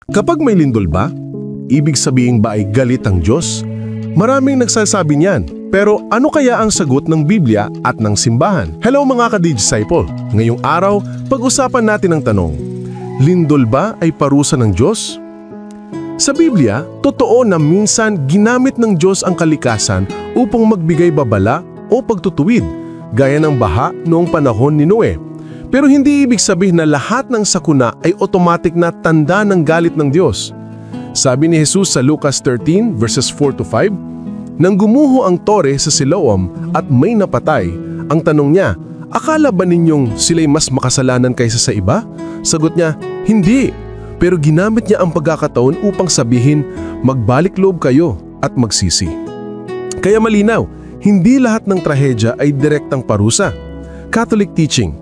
Kapag may lindol ba, ibig sabihin ba ay galit ang Diyos? Maraming nagsasabi niyan, pero ano kaya ang sagot ng Biblia at ng simbahan? Hello mga ka-disciple! Ngayong araw, pag-usapan natin ang tanong, lindol ba ay parusa ng Diyos? Sa Biblia, totoo na minsan ginamit ng Diyos ang kalikasan upang magbigay babala o pagtutuwid, gaya ng baha noong panahon ni Noe. Pero hindi ibig sabihin na lahat ng sakuna ay automatic na tanda ng galit ng Diyos. Sabi ni Jesus sa Lucas 13 verses 4-5, nang gumuho ang tore sa Siloam at may napatay, ang tanong niya, akala ba ninyong sila'y mas makasalanan kaysa sa iba? Sagot niya, hindi. Pero ginamit niya ang pagkakataon upang sabihin, magbalik loob kayo at magsisi. Kaya malinaw, hindi lahat ng trahedya ay direktang parusa. Catholic teaching,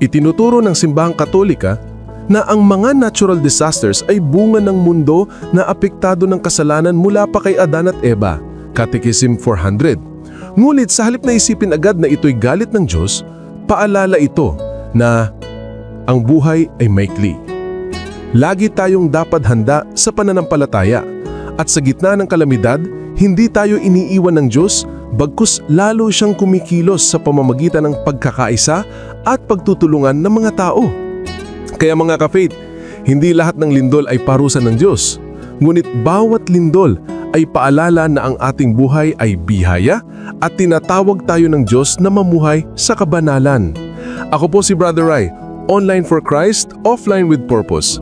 itinuturo ng simbahang Katolika na ang mga natural disasters ay bunga ng mundo na apektado ng kasalanan mula pa kay Adan at Eva, Catechism 400. Ngunit sa halip na isipin agad na ito'y galit ng Diyos, paalala ito na ang buhay ay maikli. Lagi tayong dapat handa sa pananampalataya at sa gitna ng kalamidad, hindi tayo iniiwan ng Diyos, bagkus lalo siyang kumikilos sa pamamagitan ng pagkakaisa at pagtutulungan ng mga tao. Kaya mga ka-faith, hindi lahat ng lindol ay parusa ng Diyos. Ngunit bawat lindol ay paalala na ang ating buhay ay bihaya at tinatawag tayo ng Diyos na mamuhay sa kabanalan. Ako po si Brother Rai, online for Christ, offline with purpose.